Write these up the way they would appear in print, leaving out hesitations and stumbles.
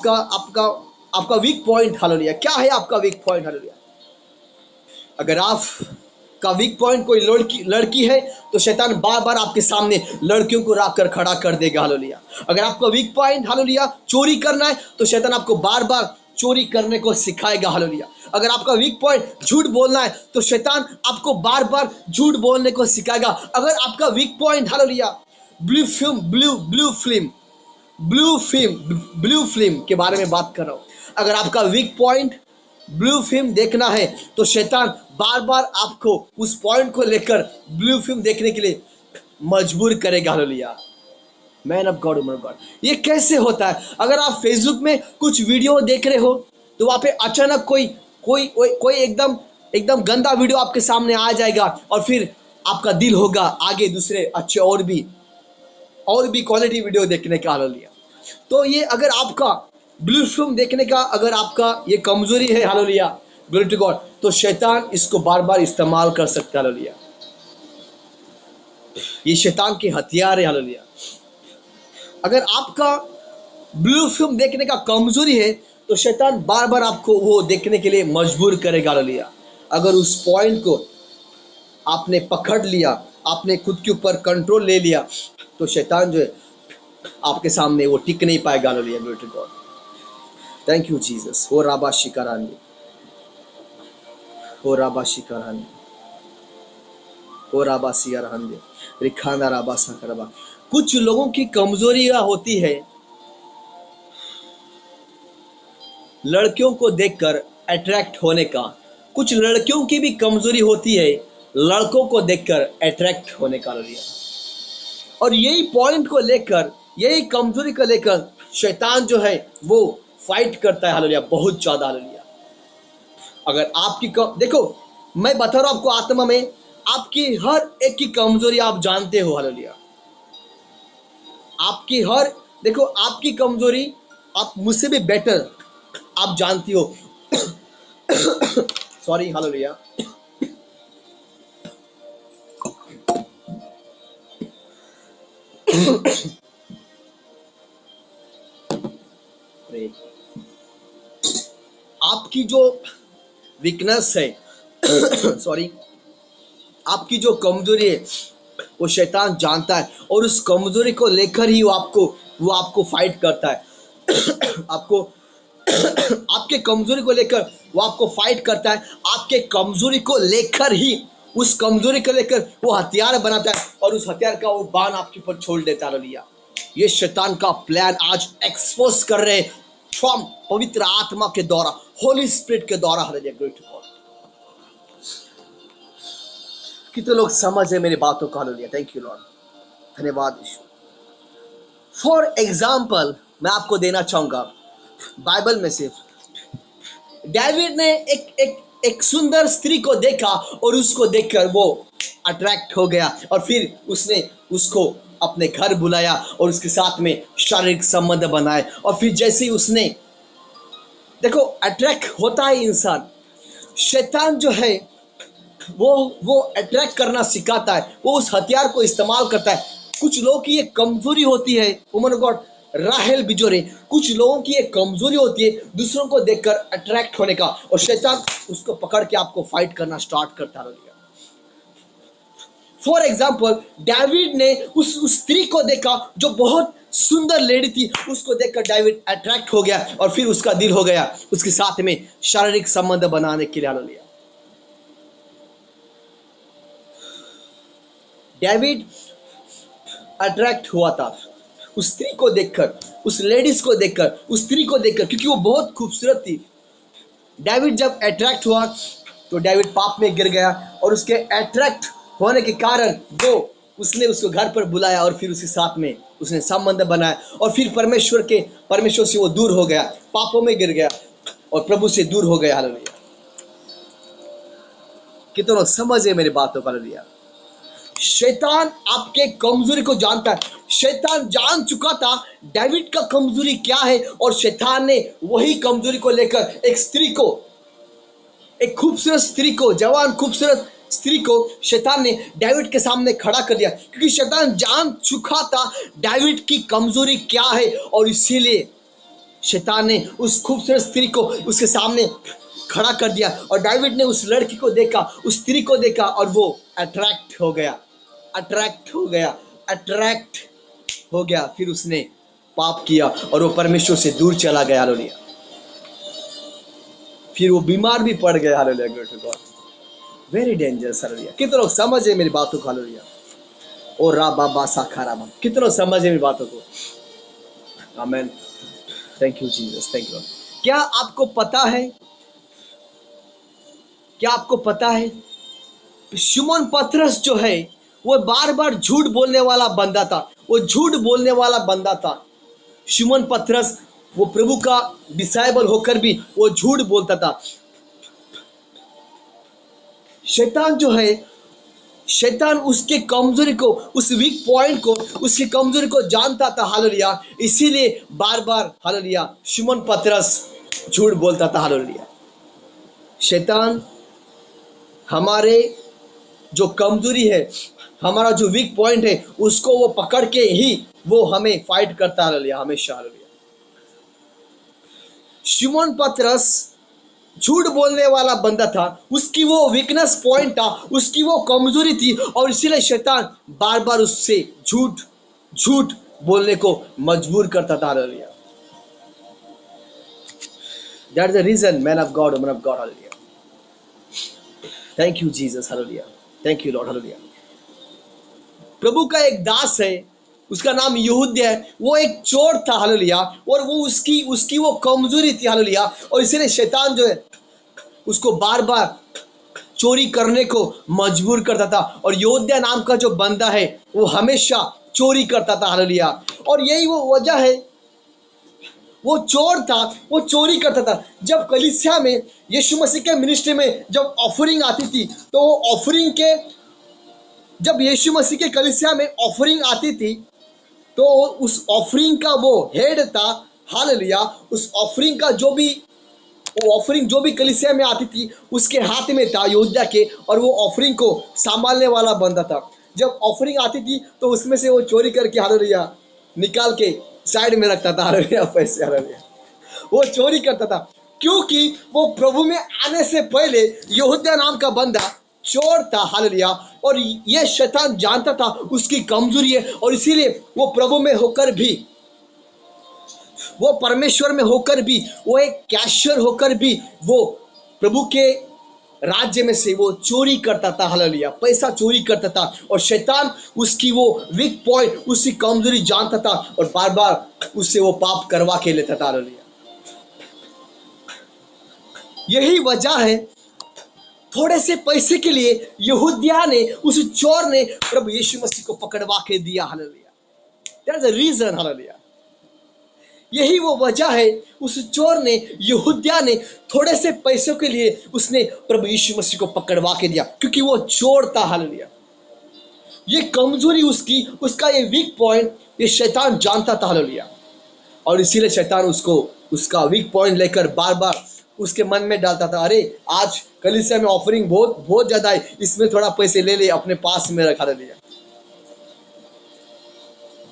आपका आपका आपका वीक पॉइंट, हालेलुया, क्या है आपका वीक पॉइंट, हालेलुया। अगर आप का वीक पॉइंट कोई लड़की लड़की है तो शैतान बार बार आपके सामने लड़कियों को रख कर खड़ा कर देगा, हालेलुया। अगर आपका वीक पॉइंट, हालेलुया, चोरी करना है तो शैतान आपको बार बार चोरी करने को सिखाएगा, हालेलुया। अगर आपका वीक पॉइंट झूठ बोलना है तो शैतान आपको बार बार झूठ बोलने को सिखाएगा। अगर आपका weak point, hallelujah, blue film के बारे में बात कर रहा हूँ। अगर आपका वीक पॉइंट ब्लू फिल्म देखना है तो शैतान बार बार आपको उस पॉइंट को लेकर ब्लू फिल्म देखने के लिए मजबूर करेगा, hallelujah. Man of God, woman of God, ये कैसे होता है? अगर आप फेसबुक में कुछ वीडियो देख रहे हो तो वहां पे अचानक कोई कोई कोई एकदम एकदम गंदा वीडियो आपके सामने आ जाएगा और फिर आपका दिल होगा आगे दूसरे अच्छे और भी क्वालिटी वीडियो देखने का, हालेलुया। तो ये अगर आपका ब्लू फिल्म देखने का अगर आपका ये कमजोरी है, हालेलुया, ग्लोरी टू गॉड, तो शैतान इसको बार बार इस्तेमाल कर सकता है, हालेलुया। ये शैतान के हथियार है, हालेलुया। अगर आपका ब्लू फिल्म देखने का कमजोरी है तो शैतान बार बार आपको वो देखने के लिए मजबूर करेगा, हालेलुया। अगर उस पॉइंट को आपने पकड़ लिया, आपने खुद के ऊपर कंट्रोल ले लिया, तो शैतान जो है आपके सामने वो टिक नहीं पाएगा, hallelujah, glory to God. Thank you Jesus. हो राबा शिकारानी, हो राबा शिकारानी, हो राबा सियारानी, रिखाना राबा सकरबा। कुछ लोगों की कमजोरियां होती है लड़कियों को देखकर अट्रैक्ट होने का। कुछ लड़कियों की भी कमजोरी होती है लड़कों को देखकर अट्रैक्ट होने का, हालेलुया। और यही पॉइंट को लेकर, यही कमजोरी को लेकर शैतान जो है वो फाइट करता है, हालेलुया, बहुत ज्यादा, हालेलुया। अगर आपकी देखो, मैं बता रहा हूं आपको, आत्मा में आपकी हर एक की कमजोरी आप जानते हो, हालेलुया। आपकी हर, देखो, आपकी कमजोरी आप मुझसे भी बेटर आप जानती हो। Sorry, hallelujah. आपकी जो वीकनेस है, सॉरी, आपकी जो कमजोरी है वो शैतान जानता है और उस कमजोरी को लेकर ही वो आपको फाइट करता है। आपको आपके कमजोरी को लेकर वो आपको फाइट करता है। आपके कमजोरी को लेकर ही, उस कमजोरी को लेकर वो हथियार बनाता है और उस हथियार का वो बाण आपके ऊपर छोड़ देता है, हालेलुया। ये शैतान का प्लान आज एक्सपोज कर रहे हैं फ्रॉम पवित्र आत्मा के द्वारा, होली स्पिरिट के द्वारा, हालेलुया, ग्लोरी टू गॉड। कितने लोग समझ है मेरी बातों को, हालेलुया, थैंक यू लॉर्ड, धन्यवाद यीशु। फॉर एग्जाम्पल मैं आपको देना चाहूंगा बाइबल में से, डेविड ने एक सुंदर स्त्री को देखा और उसको देखकर वो अट्रैक्ट हो गया और फिर उसने उसको अपने घर बुलाया और उसके साथ में शारीरिक संबंध बनाए। और फिर जैसे ही उसने, देखो, अट्रैक्ट होता है इंसान, शैतान जो है वो अट्रैक्ट करना सिखाता है, वो उस हथियार को इस्तेमाल करता है। कुछ लोगों की एक कमजोरी होती है, वुमन ऑफ गॉड राहेल बिजोरे, कुछ लोगों की एक कमजोरी होती है दूसरों को देखकर अट्रैक्ट होने का, और शैतान उसको पकड़ के आपको फाइट करना स्टार्ट करता रहेगा। फॉर एग्जाम्पल, डेविड ने उस स्त्री को देखा जो बहुत सुंदर लेडी थी, उसको देखकर डेविड अट्रैक्ट हो गया और फिर उसका दिल हो गया उसके साथ में शारीरिक संबंध बनाने के लिए, लिया। डेविड अट्रैक्ट हुआ था उस स्त्री को देखकर, उस लेडीज को देखकर, उस स्त्री को देखकर, क्योंकि वो बहुत खूबसूरत थी। डेविड जब अट्रैक्ट हुआ तो डेविड पाप में गिर गया और उसके अट्रैक्ट होने के कारण उसने उसको घर पर बुलाया और फिर उसके साथ में उसने संबंध बनाया और फिर परमेश्वर से वो दूर हो गया, पापों में गिर गया और प्रभु से दूर हो गया, हालेलुया। कितने लोग समझ है मेरी बातों का, हालेलुया। शैतान आपके कमजोरी को जानता है। शैतान जान चुका था डेविड का कमजोरी क्या है और शैतान ने वही कमजोरी को लेकर एक खूबसूरत स्त्री को, जवान खूबसूरत स्त्री को शैतान ने डेविड के सामने खड़ा कर दिया, क्योंकि शैतान जान चुका था डेविड की कमजोरी क्या है और इसीलिए शैतान ने उस खूबसूरत स्त्री को उसके सामने खड़ा कर दिया और दाऊद ने उस लड़की को देखा, उस स्त्री को देखा और वो अट्रैक्ट हो गया, अट्रैक्ट हो गया, अट्रैक्ट हो गया। फिर उसने पाप किया और वो परमेश्वर से दूर चला गया। हालेलुया। फिर वो बीमार भी पड़ गया। Hallelujah, glory to God. Very dangerous. Hallelujah. कितने लोग समझे मेरी बातों को? हालेलुया। और रा बाबा साखा रामा, कितने लोग समझे मेरी बातों को? आमेन। Thank you Jesus, thank you. क्या आपको पता है, क्या आपको पता है शिमोन पतरस जो है वो बार बार झूठ बोलने वाला बंदा था, वो झूठ बोलने वाला बंदा था। शिमोन पतरस वो प्रभु का डिसाइबल होकर भी वो झूठ बोलता था। शैतान जो है, शैतान उसके कमजोरी को, उस वीक पॉइंट को, उसकी कमजोरी को जानता था। हालेलुया। इसीलिए बार बार हालेलुया शिमोन पतरस झूठ बोलता था। हालेलुया। शैतान हमारे जो कमजोरी है, हमारा जो वीक पॉइंट है, उसको वो पकड़ के ही वो हमें फाइट करता है हमेशा। हालेलुया। शिमोन पतरस झूठ बोलने वाला बंदा था, उसकी वो वीकनेस पॉइंट था, उसकी वो कमजोरी थी और इसीलिए शैतान बार बार उससे झूठ झूठ बोलने को मजबूर करता था। हालेलुया। That's the reason man of God, woman of God. हालेलुया। Thank you Jesus. हालेलुया। Thank you Lord. हालेलुया। प्रभु का एक दास है, उसका नाम यहूदा है। वो एक चोर था। हालेलुया। और वो उसकी उसकी वो कमजोरी थी। हालेलुया। और इसीलिए शैतान जो है उसको बार बार चोरी करने को मजबूर करता था। और यहूदा नाम का जो बंदा है वो हमेशा चोरी करता था। हालेलुया। और यही वो वजह है, वो चोर था, वो चोरी करता था। जब कलीसिया में यीशु मसीह के मिनिस्ट्री में जब ऑफरिंग आती थी, तो वो ऑफरिंग के, जब यीशु मसीह के कलीसिया में ऑफरिंग आती थी तो उस ऑफरिंग का वो हेड था। हालेलुया। उस ऑफरिंग का जो भी, वो ऑफरिंग जो भी कलीसिया में आती थी उसके हाथ में था यहूदा के, और वो ऑफरिंग को संभालने वाला बंदा था। जब ऑफरिंग आती थी तो उसमें से वो चोरी करके हालेलुया निकाल के साइड में रखता था। हालेलुया। पैसे, हालेलुया, वो चोरी करता था क्योंकि वो प्रभु में आने से पहले यहूदा नाम का बंदा चोर था। हालेलुया। और ये शैतान जानता था उसकी कमजोरी है, और इसीलिए वो प्रभु में होकर भी, वो परमेश्वर में होकर भी, वो एक कैशियर होकर भी वो प्रभु के राज्य में से वो चोरी करता था। हालेलुया। पैसा चोरी करता था। और शैतान उसकी वो वीक पॉइंट, उसकी कमजोरी जानता था और बार बार उससे वो पाप करवा के लेता था। हालेलुया। यही वजह है, थोड़े से पैसे के लिए यहूदिया ने, उस चोर ने प्रभु यीशु मसीह को पकड़वा के दिया। Hallelujah. That's the reason. Hallelujah. यही वो वजह है, उस चोर ने, यहूदिया ने थोड़े से पैसों के लिए उसने प्रभु यीशु मसीह को पकड़वा के दिया, क्योंकि वो चोर था। हालेलुया। ये कमजोरी उसकी, उसका ये वीक पॉइंट ये शैतान जानता था। हालेलुया। और इसीलिए शैतान उसको उसका वीक पॉइंट लेकर बार बार उसके मन में डालता था, अरे आज कलीसिया में ऑफरिंग बहुत बहुत ज्यादा है, इसमें थोड़ा पैसे ले ले, अपने पास में रखा लिया।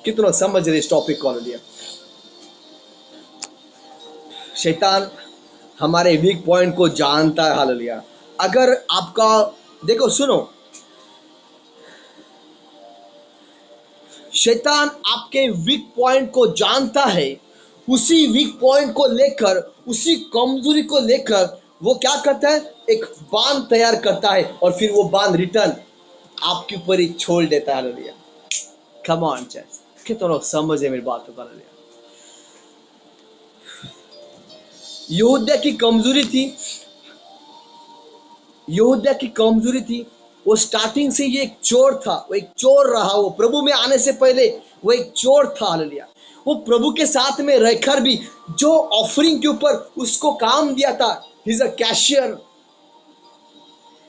कितना समझ रहे इस टॉपिक को? लिया शैतान हमारे वीक पॉइंट को जानता है। हालेलुया। अगर आपका, देखो सुनो, शैतान आपके वीक पॉइंट को जानता है, उसी वीक पॉइंट को लेकर, उसी कमजोरी को लेकर वो क्या करता है, एक बांध तैयार करता है और फिर वो बांध रिटर्न आपके ऊपर ही छोड़ देता है। हालेलुया। कम ऑन चर्च, कितना लोग समझे मेरी बात को? हालेलुया। यहूदा की कमजोरी थी, यहूदा की कमजोरी थी, वो स्टार्टिंग से ये एक चोर था, वो एक चोर रहा। वो प्रभु में आने से पहले वो एक चोर था। हालेलुया। वो प्रभु के साथ में रहकर भी जो ऑफरिंग के ऊपर उसको काम दिया था, ही इज अ कैशियर।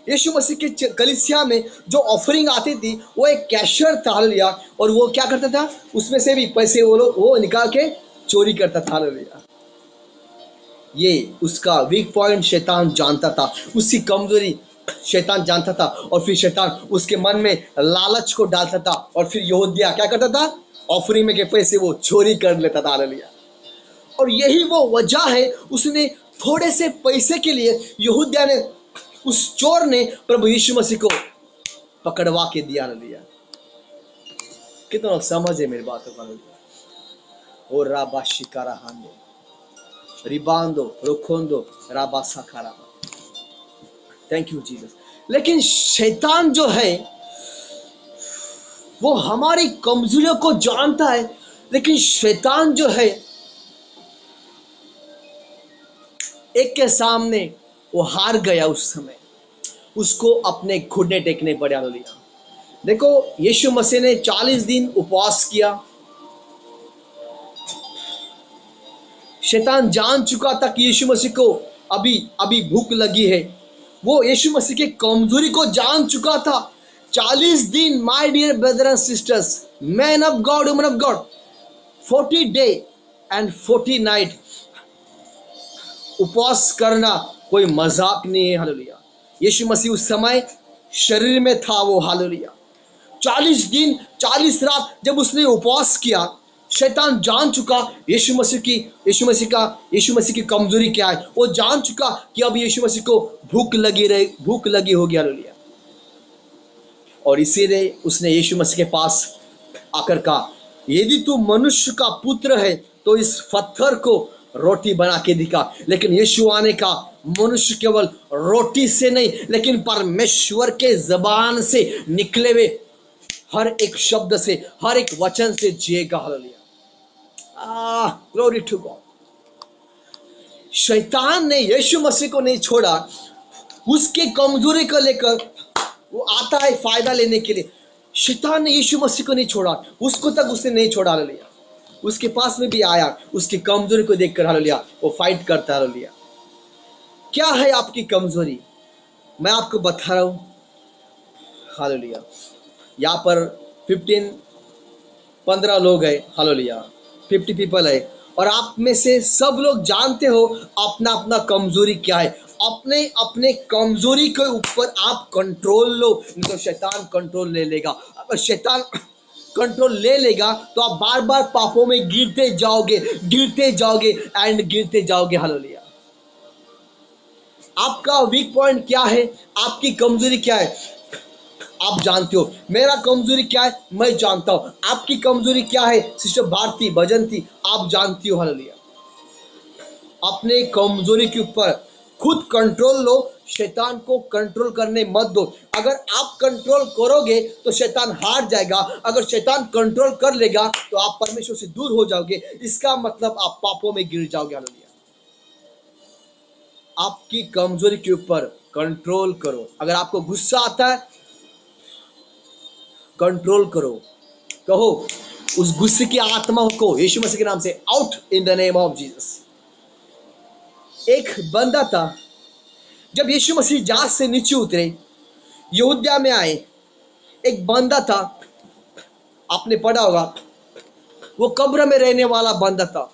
यीशु मसीह के कलीसिया में जो ऑफरिंग आती थी वो एक कैशियर था। हालेलुया। और वो क्या करता था, उसमें से भी पैसे वो लोग वो निकाल के चोरी करता था। हालेलुया। ये उसका वीक पॉइंट शैतान जानता था, उसकी कमजोरी शैतान जानता था, और फिर शैतान उसके मन में लालच को डालता था, और फिर यहूदिया क्या करता था, ऑफरिंग में के पैसे वो चोरी कर लेता था। हालेलुया। और यही वो वजह है, उसने थोड़े से पैसे के लिए यहूदिया ने, उस चोर ने प्रभु यीशु मसीह को पकड़वा के दिया न लिया। कितना समझ है मेरी बातों का। और राबा शिकारा हांदो रिबांदो रोखोंदो राबा साकारा। Thank you Jesus. लेकिन शैतान जो है वो हमारी कमजोरियों को जानता है, लेकिन शैतान जो है एक के सामने वो हार गया। उस समय उसको अपने घुटने टेकने पड़े। हालेलुया। देखो यीशु मसीह ने 40 दिन उपवास किया। शैतान जान चुका था कि यीशु मसीह को अभी अभी भूख लगी है। वो यीशु मसीह के कमजोरी को जान चुका था। 40 दिन, my dear brother and sisters, man of God, woman of God, 40 day and 40 night उपवास करना कोई मजाक नहीं है। हालेलुया। यीशु मसीह उस समय शरीर में था वो। हालेलुया। 40 दिन 40 रात जब उसने उपवास किया, शैतान जान चुका यीशु मसीह की कमजोरी क्या है। वो जान चुका कि अब यीशु मसीह को भूख लगी होगी। हालेलुया। और इसीलिए उसने यीशु मसीह के पास आकर कहा, यदि तू मनुष्य का पुत्र है तो इस पत्थर को रोटी बना के दिखा। लेकिन यीशु आने का, मनुष्य केवल रोटी से नहीं लेकिन परमेश्वर के जबान से निकले हुए हर एक शब्द से, हर एक वचन से जिएगा। हालेलुया। Glory to God. शैतान ने यीशु मसीह को नहीं छोड़ा। उसके कमजोरी को लेकर वो आता है फायदा लेने के लिए। शैतान ने यीशु मसीह को नहीं छोड़ा, उसको तक उसने नहीं छोड़ा। हालेलुया। उसके पास में भी आया, उसकी कमजोरी को देखकर हालेलुया वो फाइट करता है। हालेलुया। क्या है आपकी कमजोरी? मैं आपको बता रहा हूं। हालेलुया। यहाँ पर 15 लोग हैं। हालेलुया। 50 पीपल है और आप में से सब लोग जानते हो अपना अपना कमजोरी क्या है। अपने अपने कमजोरी के ऊपर आप कंट्रोल लो, नहीं तो शैतान कंट्रोल ले लेगा। अगर शैतान कंट्रोल ले लेगा तो आप बार बार पापों में गिरते जाओगे एंड गिरते जाओगे। हालेलुया। आपका वीक पॉइंट क्या है? आपकी कमजोरी क्या है? आप जानते हो। मेरा कमजोरी क्या है? मैं जानता हूं। आपकी कमजोरी क्या है सिस्टर भारती, भजंती? आप जानती हो। हालेलुया। अपने कमजोरी के ऊपर खुद कंट्रोल लो, शैतान को कंट्रोल करने मत दो। अगर आप कंट्रोल करोगे तो शैतान हार जाएगा। अगर शैतान कंट्रोल कर लेगा तो आप परमेश्वर से दूर हो जाओगे। इसका मतलब आप पापों में गिर जाओगे। हालेलुया। आपकी कमजोरी के ऊपर कंट्रोल करो। अगर आपको गुस्सा आता है, कंट्रोल करो। कहो उस गुस्से की आत्मा को यीशु मसीह के नाम से out in the name of Jesus. एक बंदा था, जब यीशु मसीह जहाज से नीचे उतरे, यहूदिया में आए, एक बंदा था, आपने पढ़ा होगा, वो कब्र में रहने वाला बंदा था।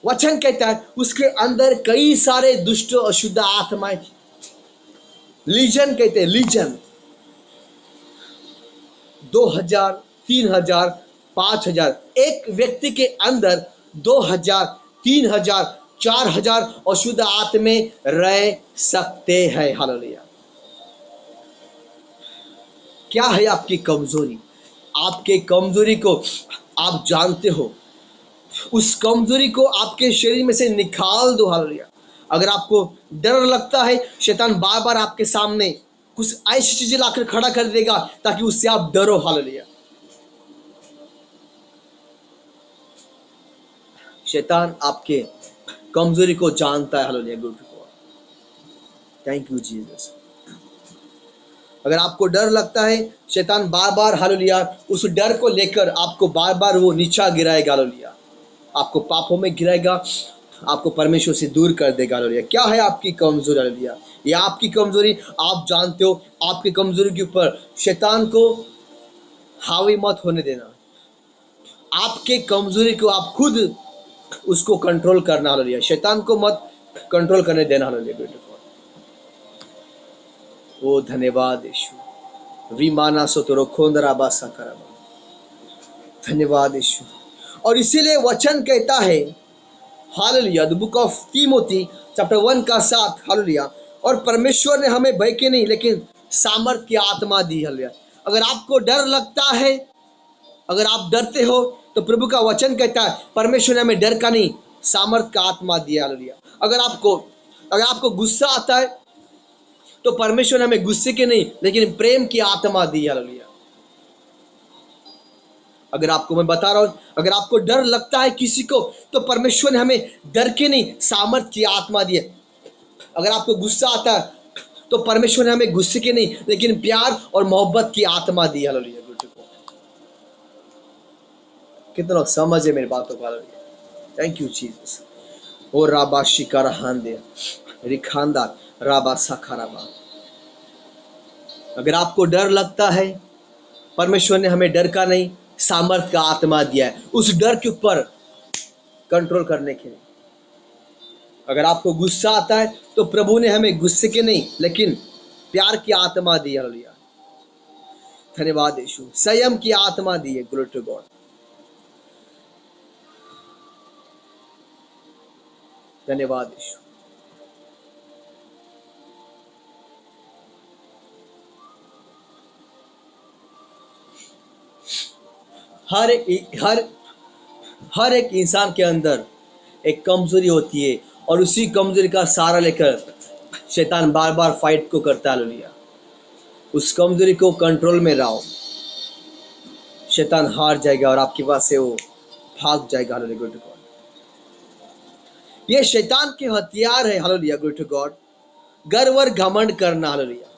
वचन कहता है उसके अंदर कई सारे दुष्ट अशुद्ध आत्माएं थी। लीजन कहते हैं, लीजन। 2000, 3000, 5000 एक व्यक्ति के अंदर 2000, 3000, 4000 अशुद्ध आत्मे रह सकते हैं। हालेलुया। क्या है आपकी कमजोरी? आपके कमजोरी को आप जानते हो, उस कमजोरी को आपके शरीर में से निकाल दो। हालेलुया। अगर आपको डर लगता है, शैतान बार बार आपके सामने कुछ ऐसी चीजें लाकर खड़ा कर देगा ताकि उससे आप डरो। हालेलुया। शैतान आपके कमजोरी को जानता है। Hallelujah. Good God, thank you Jesus. अगर आपको डर लगता है, शैतान बार बार हालेलुया उस डर को लेकर आपको बार बार वो नीचा गिराएगा। हालेलुया। आपको पापों में गिराएगा, आपको परमेश्वर से दूर कर देगा। हालेलुया। क्या है आपकी कमजोरी? हालेलुया। ये आपकी कमजोरी आप जानते हो। आपकी कमजोरी के ऊपर शैतान को हावी मत होने देना। आपके कमजोरी को आप खुद उसको कंट्रोल करना। हालेलुया। शैतान को मत कंट्रोल करने देना। हालेलुया। ओ धन्यवाद यीशु। विमाना सोतरो खोंदरा बासा करबा। धन्यवाद यीशु। और इसीलिए वचन कहता है हालेलुया। The book of Timothy chapter 1 का 7। हालेलुया। और परमेश्वर ने हमें भय के नहीं लेकिन सामर्थ की आत्मा दी। हालेलुया। अगर आपको डर लगता है, अगर आप डरते हो, तो प्रभु का वचन कहता है परमेश्वर ने हमें डर का नहीं सामर्थ का आत्मा दिया। हालेलुया। अगर आपको गुस्सा आता है, तो परमेश्वर ने हमें गुस्से के नहीं लेकिन प्रेम की आत्मा दी। हालेलुया। अगर आपको मैं बता रहा हूं, अगर आपको डर लगता है किसी को, तो परमेश्वर ने हमें डर के नहीं सामर्थ की आत्मा दी है। अगर आपको गुस्सा आता है, तो परमेश्वर ने हमें गुस्से के नहीं लेकिन प्यार और मोहब्बत की आत्मा दी। हालेलुया। कितना लोग समझ है मेरी बातों को। हालेलुया। Thank you Jesus. ओ राबा शिकारा हांदे रिखांदा राबा साखाराबा। अगर आपको डर लगता है, परमेश्वर ने हमें डर का नहीं सामर्थ का आत्मा दिया है उस डर के ऊपर कंट्रोल करने के लिए। अगर आपको गुस्सा आता है, तो प्रभु ने हमें गुस्से के नहीं लेकिन प्यार की आत्मा दी। हालेलुया। धन्यवाद यीशु। संयम की आत्मा दी है। Glory to God. धन्यवाद यीशु। हर हर हर एक इंसान के अंदर एक कमजोरी होती है और उसी कमजोरी का सहारा लेकर शैतान बार बार फाइट को करता है। हालेलुया। उस कमजोरी को कंट्रोल में लाओ, शैतान हार जाएगा और आपके पास से वो भाग जाएगा। हालेलुया। Glory to God. ये शैतान के हथियार है। हालेलुया। Glory to God. गर्व और घमंड करना। हालेलुया।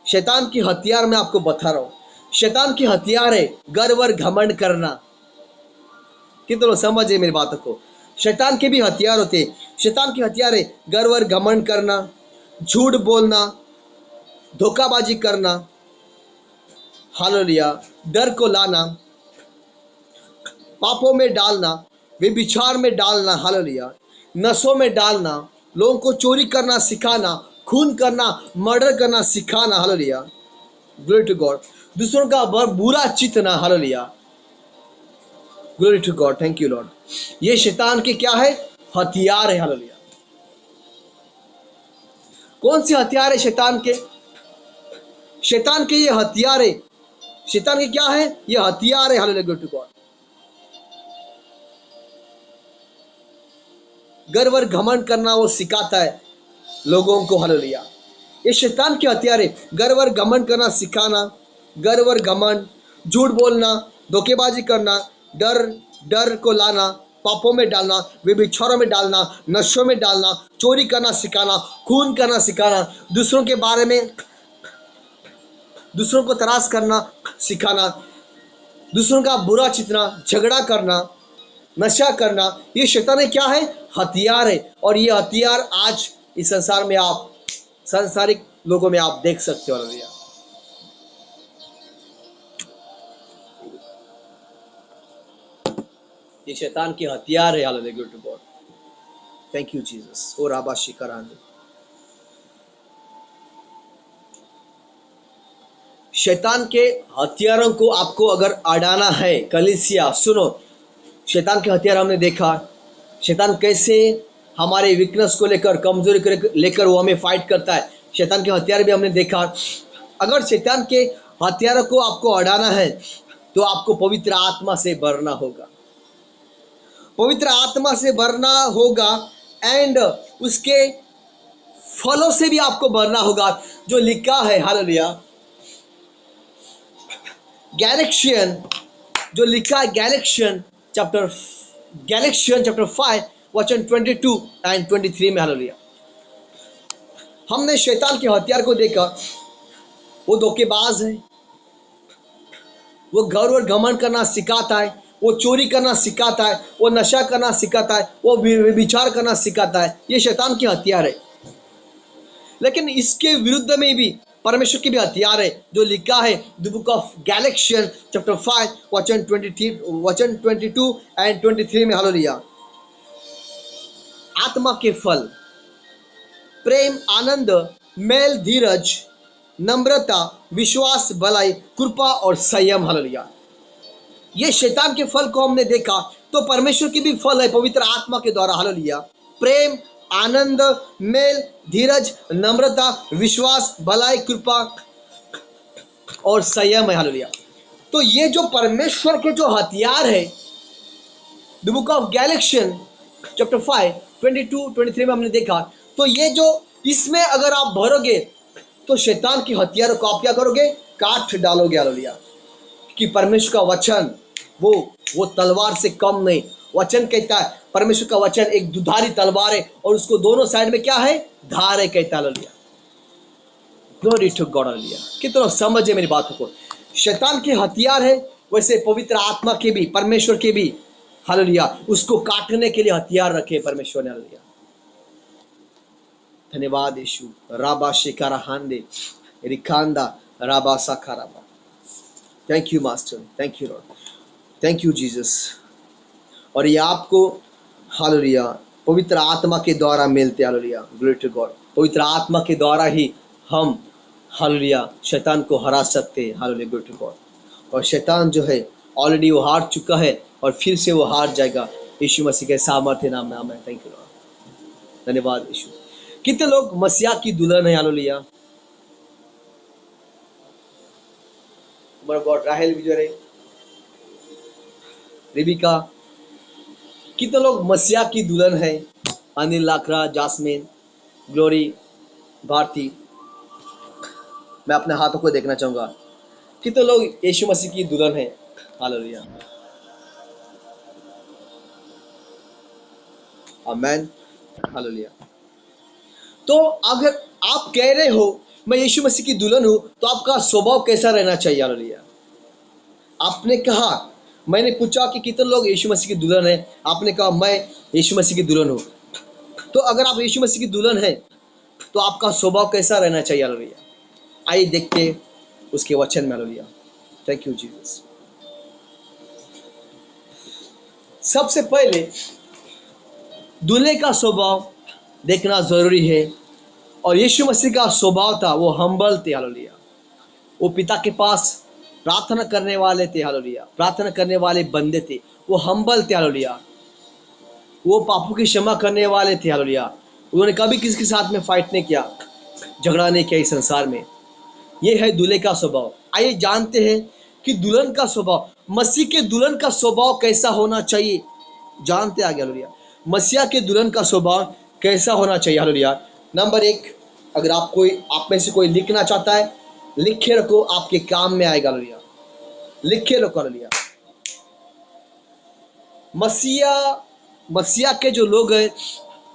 शैतान की हथियार मैं आपको बता रहा हूं। शैतान की हथियार है गर्व और घमंड करना। कितने लोग समझ है मेरी बातों को। शैतान के भी हथियार होते हैं। शैतान की हथियार है गर्व और घमंड करना, झूठ बोलना, धोखाबाजी करना। हालेलुया। डर को लाना, पापों में डालना, व्यभिचार में डालना। हालेलुया। नशों में डालना, लोगों को चोरी करना सिखाना, खून करना, मर्डर करना सिखाना। हालेलुया। Glory to God. दूसरों का बुरा चितना। हालेलुया। Glory to God. Thank you Lord. ये शैतान के क्या है? हथियार है। हालेलुया। कौन से हथियार है शैतान के? शैतान के ये हथियार है। शैतान के क्या है? ये हथियार है। हालेलुया। Glory to God. गर्व और घमंड करना वो सिखाता है लोगों को। हालेलुया। ये शैतान के हथियार है। गर्व और घमंड करना सिखाना, गर्व और घमंड, झूठ बोलना, धोखेबाजी करना, डर डर को लाना, पापों में डालना, व्यभिचारों में डालना, नशों में डालना, चोरी करना सिखाना, खून करना सिखाना, दूसरों के बारे में दूसरों को तराश करना सिखाना, दूसरों का बुरा चितना, झगड़ा करना, नशा करना। ये शैतान क्या है? हथियार है। और ये हथियार आज इस संसार में आप सांसारिक लोगों में आप देख सकते हो। हालेलुया। ये शैतान के हथियार है। Hallelujah. Glory to God. Thank you Jesus. और आबा शिकरान। शैतान के हथियारों को आपको अगर अड़ाना है, कलीसिया सुनो, शैतान के हथियार हमने देखा। शैतान कैसे हमारे वीकनेस को लेकर, कमजोरी को लेकर वो हमें फाइट करता है। शैतान के हथियार भी हमने देखा। अगर शैतान के हथियारों को आपको अड़ाना है, तो आपको पवित्र आत्मा से भरना होगा। पवित्र आत्मा से भरना होगा एंड उसके फलों से भी आपको भरना होगा, जो लिखा है। हालेलुया। गैलेक्शियन, जो लिखा है गैलेक्शियन चैप्टर 5 वचन 22 एंड 23 में। हालेलुया। हमने शैतान के हथियार को देखा। वो धोखेबाज है, वो गर्व और घमंड करना सिखाता है, वो चोरी करना सिखाता है, वो नशा करना सिखाता है, वो विचार करना सिखाता है। ये शैतान के हथियार है। लेकिन इसके विरुद्ध में भी परमेश्वर के भी हथियार है, जो लिखा है द बुक ऑफ गैलेक्शियन चैप्टर 5 वचन 22 एंड 23 में। हालेलुया। आत्मा के फल प्रेम, आनंद, मेल, धीरज, नम्रता, विश्वास, भलाई, कृपा और संयम। हालेलुया। ये शैतान के फल को हमने देखा। तो परमेश्वर की भी फल है पवित्र आत्मा के द्वारा, हालेलुया, प्रेम, आनंद, मेल, धीरज, नम्रता, विश्वास, भलाई, कृपा और संयम है, हालेलुया। तो ये जो परमेश्वर के जो हथियार है, द बुक ऑफ गैलेक्शियन चैप्टर 5 22-23 में हमने देखा, तो ये जो इसमें अगर आप भरोगे तो शैतान की हथियारों को आप क्या करोगे, काट डालोगे, हालेलुया। कि परमेश्वर का वचन वो तलवार से कम नहीं। वचन कहता है, परमेश्वर का वचन एक दुधारी तलवार है और उसको दोनों साइड में क्या है, धार है, कहता है, hallelujah. Glory to God, hallelujah. कितना समझे मेरी बातों को। शैतान के हथियार है, वैसे पवित्र आत्मा के भी, परमेश्वर के भी, हालेलुया, उसको काटने के लिए हथियार रखे परमेश्वर ने, हालेलुया। धन्यवाद यीशु। राबा शिकारा हांदे रिकांदा राबा साकाराबा। Thank you master, thank you Lord, thank you Jesus. और ये आपको, हालेलुया, पवित्र आत्मा के द्वारा मिलते, हालेलुया, ग्लोरी टू गॉड। पवित्र आत्मा के द्वारा ही हम, हालेलुया, शैतान को हरा सकते हैं, हालेलुया, ग्लोरी टू गॉड। और शैतान जो है ऑलरेडी वो हार चुका है और फिर से वो हार जाएगा यीशु मसीह के सामर्थ्य नाम में, आमीन। थैंक यू लॉर्ड, धन्यवाद यीशु। कितने लोग मसीहा की दुल्हन है, हालेलुया। गॉड, राहेल विजय, रिबिका, कितने लोग मसीहा की दुल्हन है, अनिल लाकरा, जासमीन, ग्लोरी, भारती। मैं अपने हाथों को देखना चाहूंगा, कितने लोग यीशु मसीह की दुल्हन है, हालेलुया, आमीन, हालेलुया। तो अगर आप कह रहे हो मैं यीशु मसीह की दुल्हन हूं, तो आपका स्वभाव कैसा रहना चाहिए, हालेलुया। आपने कहा, मैंने पूछा कि कितने लोग यीशु मसीह की दुल्हन है, आपने कहा मैं यीशु मसीह की दुल्हन हूं। तो अगर आप यीशु मसीह की दुल्हन है तो आपका स्वभाव कैसा रहना चाहिए, हालेलुया। आइए देखते उसके वचन में, हालेलुया। Thank you Jesus. सबसे पहले दूल्हे का स्वभाव देखना जरूरी है। और यीशु मसीह का स्वभाव था, वो हम्बल थे, हालेलुया। वो पिता के पास प्रार्थना करने वाले थे, हालेलुया, प्रार्थना करने वाले बंदे थे, वो हम्बल थे, हालेलुया। वो पापों की क्षमा करने वाले थे, हालेलुया। उन्होंने कभी किसी के साथ में फाइट नहीं किया, झगड़ा नहीं किया इस संसार में। ये है दूल्हे का स्वभाव। आइए जानते हैं कि दुल्हन का स्वभाव, मसीह के दुल्हन का स्वभाव कैसा होना चाहिए, जानते आगे, हालेलुया। मसीहा के दुल्हन का स्वभाव कैसा होना चाहिए, हालेलुया। नंबर 1, अगर आप में से कोई लिखना चाहता है, लिखे रखो, आपके काम में आएगा, हालेलुया। लिखे रखो, हालेलुया। मसीहा के जो लोग हैं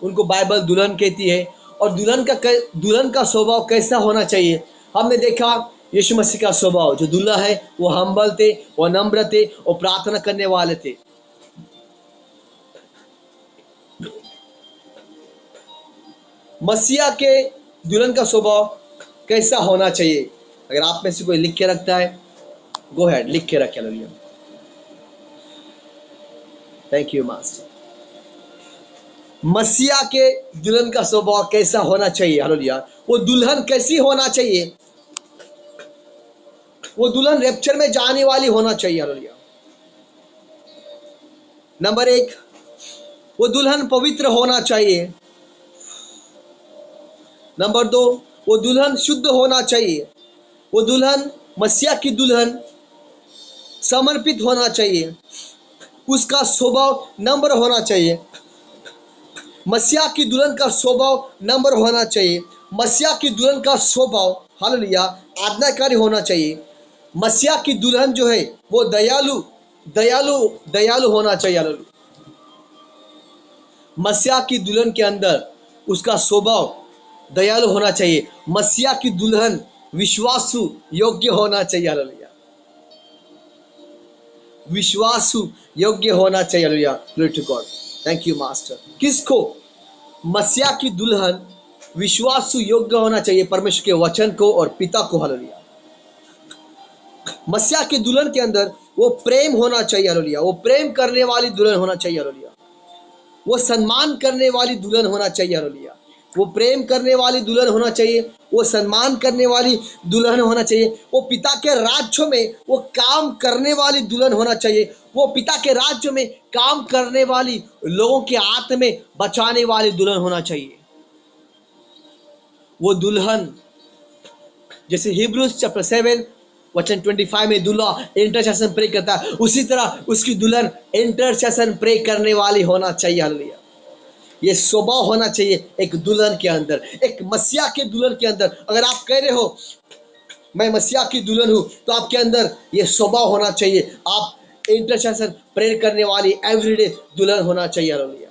उनको बाइबल दुल्हन कहती है। और दुल्हन का स्वभाव कैसा होना चाहिए, हमने देखा यीशु मसीह का स्वभाव, जो दूल्हा है वो हम्बल थे, वो नम्र थे, वो प्रार्थना करने वाले थे। मसीहा के दुल्हन का स्वभाव कैसा होना चाहिए, अगर आप में से कोई लिख के रखता है, गो हेड, लिख के रखे, हालेलुया। Thank you master. मसीहा के दुल्हन का स्वभाव कैसा होना चाहिए, हालेलुया। वो दुल्हन कैसी होना चाहिए, वो दुल्हन रैप्चर में जाने वाली होना चाहिए, हालेलुया। नंबर 1, वो दुल्हन पवित्र होना चाहिए। नंबर 2, वो दुल्हन शुद्ध होना चाहिए। वो दुल्हन, मसीहा की दुल्हन, समर्पित होना चाहिए। उसका स्वभाव नम्र होना चाहिए। मसीहा की दुल्हन का स्वभाव नम्र होना चाहिए। मसीहा की दुल्हन का स्वभाव, हालेलुया, आज्ञाकारी होना चाहिए। मसीहा की दुल्हन जो है वो दयालु दयालु दयालु होना चाहिए, हालेलुया। मसीहा की दुल्हन के अंदर उसका स्वभाव दयालु होना चाहिए। मसीहा की दुल्हन विश्वासु योग्य होना चाहिए, हालेलुया। विश्वासु योग्य होना चाहिए, hallelujah, glory to God. Thank you master. किसको? मसीहा की दुल्हन विश्वासु योग्य होना चाहिए, परमेश्वर के वचन को और पिता को, हालेलुया। मसीहा की दुल्हन के अंदर वो प्रेम होना चाहिए, हालेलुया। वो प्रेम करने वाली दुल्हन होना चाहिए, हालेलुया। वो सम्मान करने वाली दुल्हन होना चाहिए, हालेलुया। वो प्रेम करने वाली दुल्हन होना चाहिए, वो सम्मान करने वाली दुल्हन होना चाहिए, वो पिता के राज्य में वो काम करने वाली दुल्हन होना चाहिए, वो पिता के राज्य में काम करने वाली, लोगों के आत्मा में बचाने वाली दुल्हन होना चाहिए। वो दुल्हन जैसे हिब्रूज चैप्टर 7 वचन 25 में दूल्हा इंटरसेशन प्रे करता है, उसी तरह उसकी दुल्हन इंटरसेशन प्रे करने वाली होना चाहिए। हालेलुया। ये स्वभाव होना चाहिए एक दुल्हन के अंदर, एक मसीहा के दुल्हन के अंदर। अगर आप कह रहे हो मैं मसीहा की दुल्हन हूं, तो आपके अंदर ये स्वभाव होना चाहिए। आप इंटरसेशन प्रेयर करने वाली एवरीडे दुल्हन होना चाहिए। हालेलुया।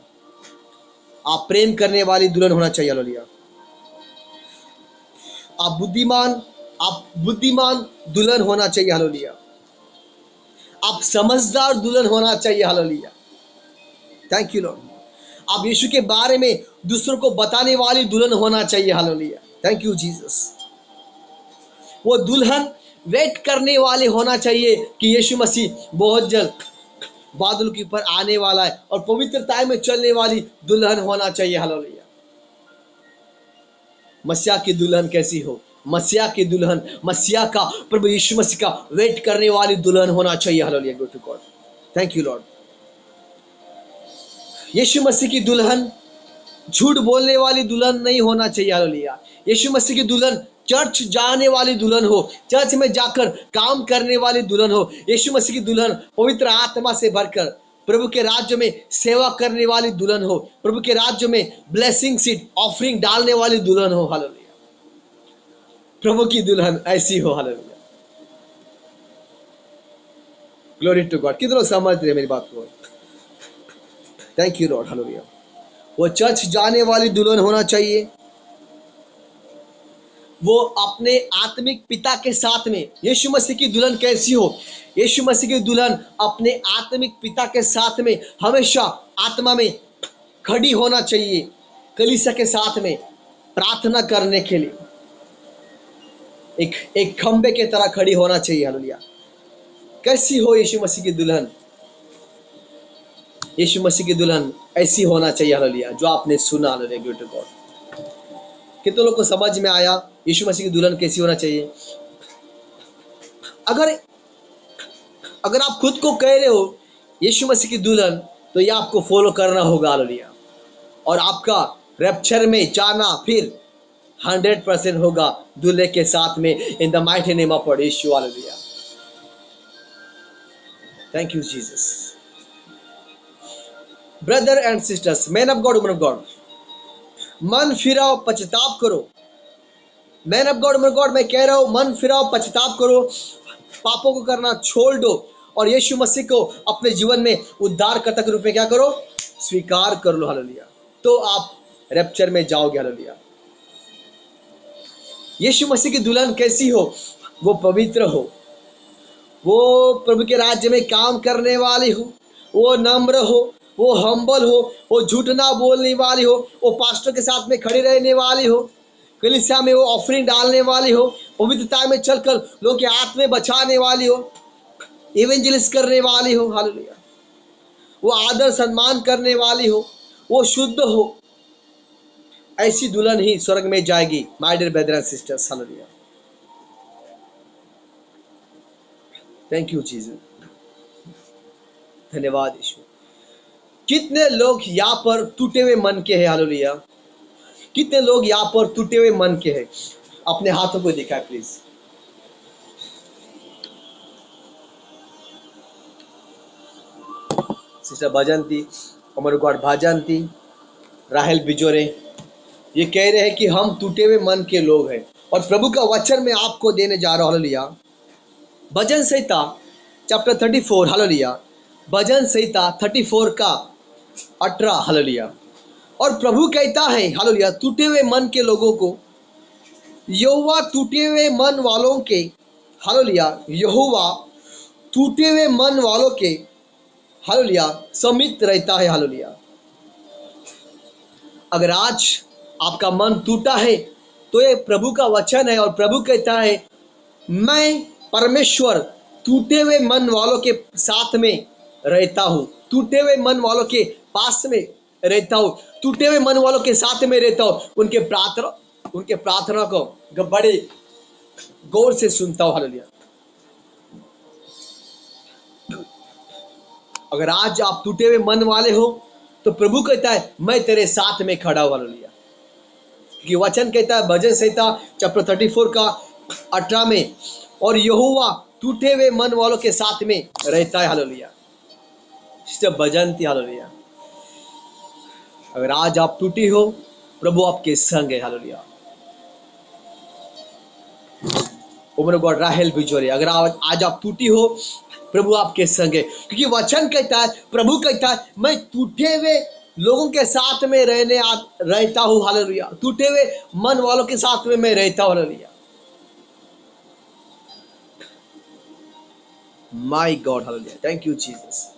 आप प्रेम करने वाली दुल्हन होना चाहिए। हालेलुया। आप बुद्धिमान दुल्हन होना चाहिए। हालेलुया। आप समझदार दुल्हन होना चाहिए। हालेलुया। Thank you Lord. आप यीशु के बारे में दूसरों को बताने वाली दुल्हन होना चाहिए। हालेलुया। Thank you Jesus. वो दुल्हन वेट करने वाले होना चाहिए कि यीशु मसीह बहुत जल्द बादल के ऊपर आने वाला है, और पवित्रता में चलने वाली दुल्हन होना चाहिए। हालेलुया। मसीहा की दुल्हन कैसी हो? मसीहा की दुल्हन, मसीहा का, प्रभु यीशु मसीह का वेट करने वाली दुल्हन होना चाहिए। हालेलुया। Go to God. Thank you Lord. यीशु मसीह की दुल्हन झूठ बोलने वाली दुल्हन नहीं होना चाहिए। हालेलुया। यीशु मसीह की दुल्हन चर्च जाने वाली दुल्हन हो, चर्च में जाकर काम करने वाली दुल्हन हो। यीशु मसीह की दुल्हन पवित्र आत्मा से भरकर प्रभु के राज्य में सेवा करने वाली दुल्हन हो, प्रभु के राज्य में ब्लेसिंग सीट ऑफरिंग डालने वाली दुल्हन हो। हालेलुया। प्रभु की दुल्हन ऐसी हो। हालेलुया। Glory to God. कितने समझ रहे मेरी बात को? Thank you Lord. हालेलुया। वो चर्च जाने वाली दुल्हन होना चाहिए। वो अपने आत्मिक पिता के साथ में, यीशु मसीह की दुल्हन कैसी हो? यीशु मसीह की दुल्हन अपने आत्मिक पिता के साथ में हमेशा आत्मा में खड़ी होना चाहिए, कलीसिया के साथ में प्रार्थना करने के लिए एक खंबे के तरह खड़ी होना चाहिए। हालेलुया। कैसी हो यीशु मसीह की दुल्हन? यीशु मसीह की दुल्हन ऐसी होना चाहिए। हालेलुया। जो आपने सुना। हालेलुया। Glory to God. कितने लोग को समझ में आया यीशु मसीह की दुल्हन कैसी होना चाहिए? अगर अगर आप खुद को कह रहे हो यीशु मसीह की दुल्हन, तो ये आपको फॉलो करना होगा। हालेलुया। और आपका रैप्चर में जाना फिर 100% होगा दूल्हे के साथ में, in the mighty name of यीशु। Hallelujah. Thank you Jesus. Brother and sisters, man of God, woman of God, मन फिराओ, पश्चाताप करो। Man of God, woman of God, मैं कह रहा हूं मन फिराओ, पश्चाताप करो, पापों को करना छोड़ दो और यीशु मसीह को अपने जीवन में उद्धारकर्ता के रूप में क्या करो? स्वीकार कर लो। हालेलुया। तो आप रैप्चर में जाओगे। हालेलुया। यीशु मसीह की दुल्हन कैसी हो? वो पवित्र हो, वो प्रभु के राज्य में काम करने वाली हो, वो नम्र हो, वो हम्बल हो, वो झूठ ना बोलने वाली हो, वो पास्टर के साथ में खड़ी रहने वाली हो, कलीसिया में वो ऑफरिंग डालने वाली हो, पवित्रता में चलकर लोगों के हाथ में बचाने वाली हो, इवेंजलिस्ट करने वाली हो। हालेलुया। वो आदर सम्मान करने वाली हो, वो शुद्ध हो। ऐसी दुल्हन ही स्वर्ग में जाएगी। My dear brother and sisters. Hallelujah. Thank you Jesus. धन्यवाद यीशु। कितने लोग यहाँ पर टूटे हुए मन के हैं? हालेलुया। कितने लोग यहाँ पर टूटे हुए मन के हैं? अपने हाथों को दिखाएं प्लीज। सिस्टर भजंती, अमर गौड़ भाजंती, राहेल बिजोरे, ये कह रहे हैं कि हम टूटे हुए मन के लोग हैं, और प्रभु का वचन मैं आपको देने जा रहा हूं। हालेलुया। भजन संहिता चैप्टर 34। हालेलुया। भजन संहिता 34 का 18। हालेलुया। और प्रभु कहता है, हालेलुया, टूटे हुए मन के लोगों को, यहोवा टूटे हुए मन वालों के, हालेलुया, यहोवा टूटे हुए मन वालों के, हालेलुया, समीप रहता है। हालेलुया। अगर आज आपका मन टूटा है, तो ये प्रभु का वचन है, और प्रभु कहता है मैं परमेश्वर टूटे हुए मन वालों के साथ में रहता हूं, टूटे हुए मन वालों के पास में रहता हूँ, टूटे हुए मन वालों के साथ में रहता हूँ, उनके प्रार्थना को बड़े गौर से सुनता हूँ। हालेलुया। अगर आज आप टूटे हुए मन वाले हो तो प्रभु कहता है मैं तेरे साथ में खड़ा हूँ। हालेलुया। कि वचन कहता है भजन संहिता चैप्टर 34 का 18 में, और यहोवा टूटे हुए मन वालों के साथ में रहता है। हालेलुया। सिस्टर भजन थी। हालेलुया। अगर आज आप टूटी हो, प्रभु आपके संग है। हालेलुया। उमर गॉड राहेल बिजोरे, अगर आज आप टूटी हो, प्रभु आपके संग है, क्योंकि वचन कहता है, प्रभु कहता है मैं टूटे हुए लोगों के साथ में रहता हूँ। हालेलुया। टूटे हुए मन वालों के साथ में मैं रहता हूँ। हालेलुया। My God. हालेलुया। Thank you Jesus.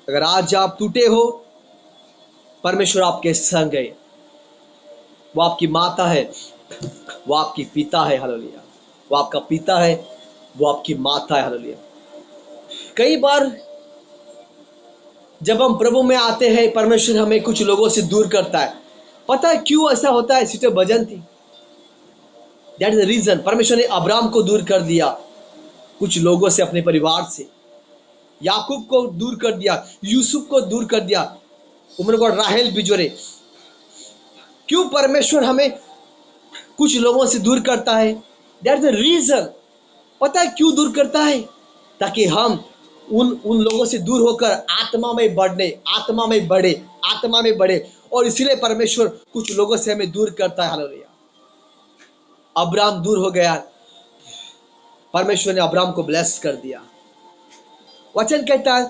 अगर आज आप टूटे हो, परमेश्वर आपके संग है। वो आपकी माता है, वो आपकी पिता है। हालेलुया। वो आपका पिता है, वो आपकी माता है। हालेलुया। कई बार जब हम प्रभु में आते हैं, परमेश्वर हमें कुछ लोगों से दूर करता है। पता है क्यों ऐसा होता है? सिस्टर भजन थी, दैट इज द रीजन। परमेश्वर ने अब्राम को दूर कर दिया कुछ लोगों से, अपने परिवार से। याकूब को दूर कर दिया, यूसुफ को दूर कर दिया, उम्र को राहेल बिजोरे। क्यों परमेश्वर हमें कुछ लोगों से दूर करता है? That is the reason. पता है क्यों दूर करता है? ताकि हम उन उन लोगों से दूर होकर आत्मा में बढ़े। और इसीलिए परमेश्वर कुछ लोगों से हमें दूर करता है। हालेलुया। अब्राम दूर हो गया, परमेश्वर ने अब्राम को ब्लेस कर दिया। वचन कहता है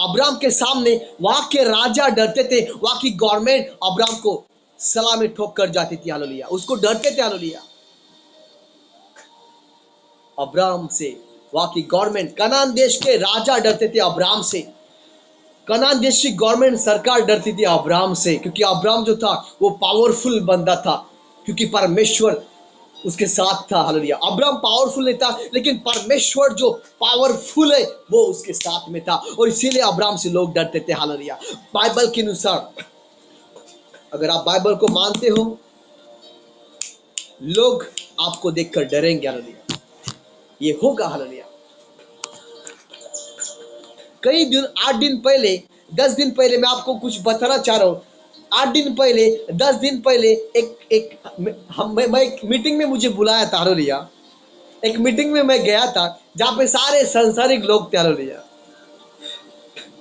अब्राम के सामने वहां के राजा डरते थे, वहां की गवर्नमेंट अब्राम को सलामी ठोक कर जाती थी। हालेलुया। उसको डरते थे। हालेलुया। अब्राम से वहां की गवर्नमेंट, कनान देश के राजा डरते थे अब्राम से। कनान देश की गवर्नमेंट, सरकार डरती थी अब्राम से, क्योंकि अब्राम जो था वो पावरफुल बंदा था, क्योंकि परमेश्वर उसके साथ था। हालेलुया। अब्राम पावरफुल नहीं था, लेकिन परमेश्वर जो पावरफुल है वो उसके साथ में था, और इसीलिए अब्राम से लोग डरते थे। हालेलुया। बाइबल के अनुसार, अगर आप बाइबल को मानते हो, लोग आपको देखकर डरेंगे। हालेलुया। ये होगा। हालेलुया। कई दिन, 8 दिन पहले, 10 दिन पहले, मैं आपको कुछ बताना चाह रहा हूँ। 8 दिन पहले, 10 दिन पहले मैं एक मीटिंग में मुझे बुलाया था। हालेलुया। एक मीटिंग में मैं गया था जहाँ पे सारे संसारिक लोग थे। हालेलुया।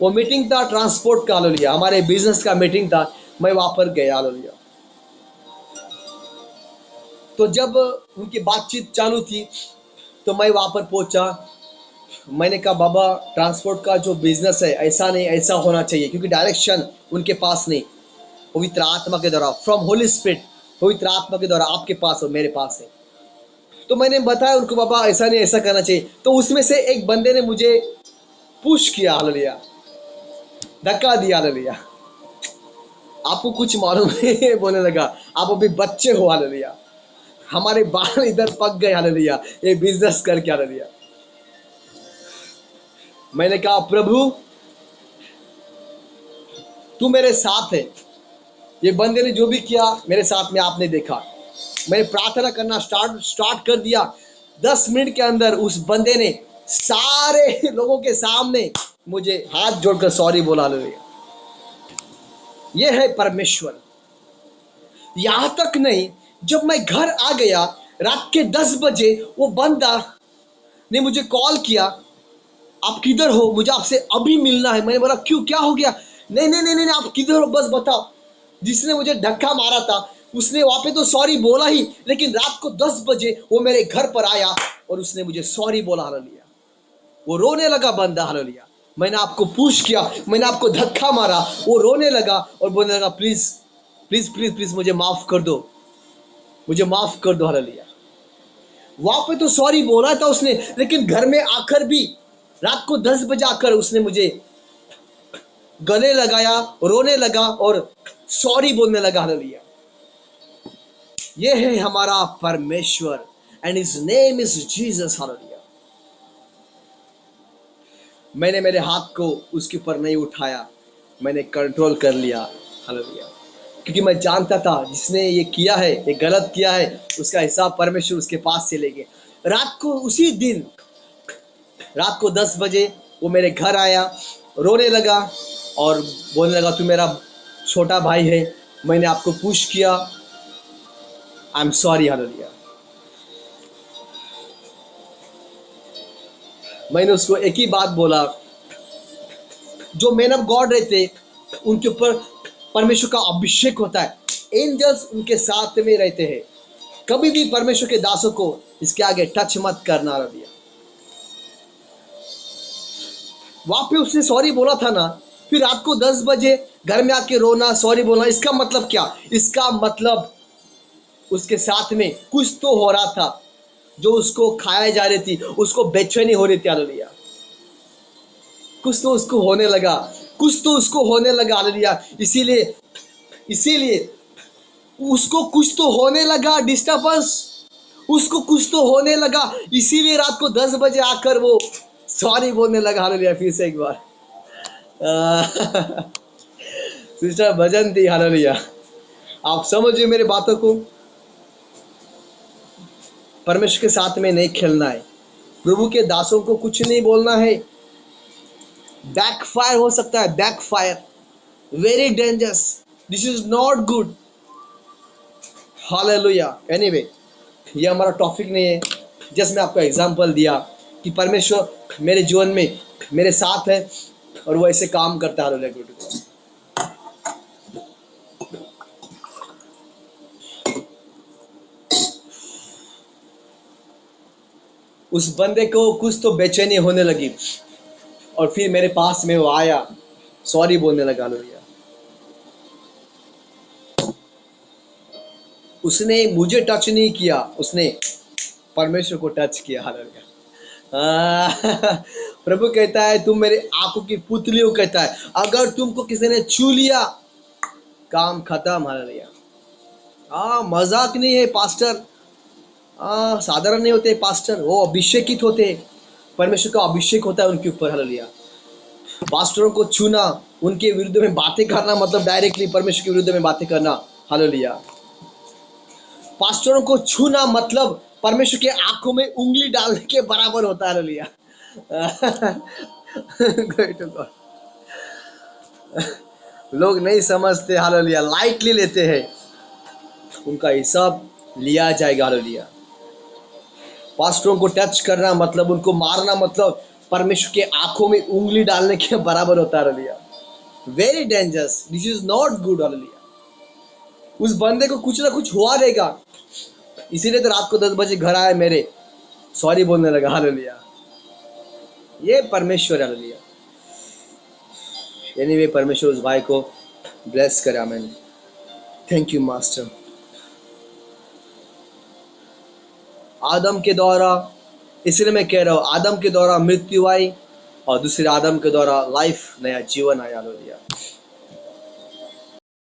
वो मीटिंग था ट्रांसपोर्ट का। हालेलुया। हमारे बिजनेस का मीटिंग था। मैं वहां पर गया। हालेलुया। तो जब उनकी बातचीत चालू थी तो मैं वहां पर पहुंचा। मैंने कहा बाबा, ट्रांसपोर्ट का जो बिजनेस है ऐसा नहीं, ऐसा होना चाहिए, क्योंकि डायरेक्शन उनके पास नहीं, पवित्र आत्मा के द्वारा, फ्रॉम होली स्पिरिट, पवित्र आत्मा के द्वारा आपके पास और मेरे पास है। तो मैंने बताया उनको, बाबा ऐसा नहीं, ऐसा करना चाहिए। तो उसमें से एक बंदे ने मुझे पुश किया। हालेलुया। धक्का दिया। हालेलुया। आपको कुछ मालूम नहीं बोलने लगा, आप अभी बच्चे हो। हालेलुया। हमारे बाल इधर पक गए। हालेलुया। ये बिजनेस करके। हालेलुया। मैंने कहा प्रभु तू मेरे साथ है। ये बंदे ने जो भी किया मेरे साथ में आपने देखा। मैंने प्रार्थना करना स्टार्ट कर दिया। 10 मिनट के अंदर उस बंदे ने सारे लोगों के सामने मुझे हाथ जोड़कर सॉरी बोला। हालेलुया। ये है परमेश्वर। यहां तक नहीं, जब मैं घर आ गया रात के 10 बजे, वो बंदा ने मुझे कॉल किया, आप किधर हो, मुझे आपसे अभी मिलना है। मैंने बोला क्यों, क्या हो गया? नहीं नहीं नहीं नहीं, आप किधर हो, बस बताओ। जिसने मुझे धक्का मारा था उसने वहां पे तो सॉरी बोला ही, लेकिन रात को 10 बजे वो मेरे घर पर आया और उसने मुझे सॉरी बोला। हालेलुया। वो रोने लगा बंदा। हालेलुया। मैंने आपको पुश किया, मैंने आपको धक्का मारा, वो रोने लगा और बोलने लगा प्लीज प्लीज प्लीज प्लीज मुझे माफ कर दो, मुझे माफ कर दो। हालेलुया। वहां पे तो सॉरी बोला था उसने, लेकिन घर में आकर भी रात को 10 बजे आकर उसने मुझे गले लगाया, रोने लगा और सॉरी बोलने लगा। हालेलुया। ये है हमारा परमेश्वर, and his name is Jesus. Hallelujah. मैंने मेरे हाथ को उसके ऊपर नहीं उठाया, मैंने कंट्रोल कर लिया। हालेलुया। क्योंकि मैं जानता था जिसने ये किया है, ये गलत किया है, उसका हिसाब परमेश्वर उसके पास से लेंगे। रात को उसी दिन रात को 10 बजे वो मेरे घर आया, रोने लगा और बोलने लगा तू मेरा छोटा भाई है, मैंने आपको पुश किया, आई एम सॉरी। हालेलुया। मैंने उसको एक ही बात बोला, जो मैन ऑफ गॉड रहते उनके ऊपर परमेश्वर का अभिषेक होता है, एंजल्स उनके साथ में रहते हैं। कभी भी परमेश्वर के दासों को इसके आगे टच मत करना। रबिया वहां पे उसने सॉरी बोला था ना, फिर रात को 10 बजे घर में आके रोना, सॉरी बोलना, इसका मतलब क्या? इसका मतलब उसके साथ में कुछ तो हो रहा था, जो उसको खाया जा रही थी, उसको बेचैनी हो रही थी। हालेलुया। कुछ तो उसको होने लगा, कुछ तो उसको होने लगा। हालेलुया। इसीलिए इसीलिए उसको कुछ तो होने लगा, डिस्टर्बेंस, उसको कुछ तो होने लगा, इसीलिए रात को 10 बजे आकर वो सॉरी बोलने लगा। हालेलुया। फिर से एक बार सिस्टर भजन थी। हालेलुया। आप समझिए मेरी बातों को, परमेश्वर के साथ में नहीं खेलना है, प्रभु के दासों को कुछ नहीं बोलना है। बैकफायर हो सकता है, backfire, very dangerous, this is not good. Hallelujah. Anyway, ये हमारा टॉपिक नहीं है, जस्ट मैं आपको एग्जांपल दिया कि परमेश्वर मेरे जीवन में मेरे साथ है और वो ऐसे काम करता है। हालेलुया। उस बंदे को कुछ तो बेचैनी होने लगी और फिर मेरे पास में वो आया, सॉरी बोलने लगा। हालेलुया। उसने मुझे टच नहीं किया, उसने परमेश्वर को टच किया। हालेलुया। प्रभु कहता है तुम मेरे आंखों की पुतली हो, कहता है अगर तुमको किसी ने छू लिया काम खत्म। हालेलुया। मजाक नहीं है पास्टर, साधारण नहीं होते पास्टर, वो अभिषेकित होते हैं, परमेश्वर का अभिषेक होता है उनके ऊपर। हालेलुया। पास्टरों को छूना, उनके विरुद्ध में बातें करना, मतलब डायरेक्टली परमेश्वर के विरुद्ध में बातें करना। हालेलुया। पास्टरों को छूना मतलब परमेश्वर के आंखों में उंगली डालने के बराबर होता है। हालेलुया। Glory to God. लोग नहीं समझते। हालेलुया। लाइटली लेते हैं, उनका हिसाब लिया जाएगा। हालेलुया। पास्टरों को टच करना मतलब, उनको मारना मतलब परमेश्वर के आंखों में उंगली डालने के बराबर होता है। Hallelujah. Very dangerous, this is not good. Hallelujah. उस बंदे को कुछ ना कुछ हुआ रहेगा, इसीलिए तो रात को 10 बजे घर आया, मेरे सॉरी बोलने लगा। हालेलुया। ये परमेश्वर है। हालेलुया। एनीवे, परमेश्वर उस भाई को ब्लेस करे। आमीन। Thank you master. आदम के द्वारा, इसलिए मैं कह रहा हूँ, आदम के द्वारा मृत्यु आई और दूसरे आदम के द्वारा लाइफ, नया जीवन आया। हालेलुया।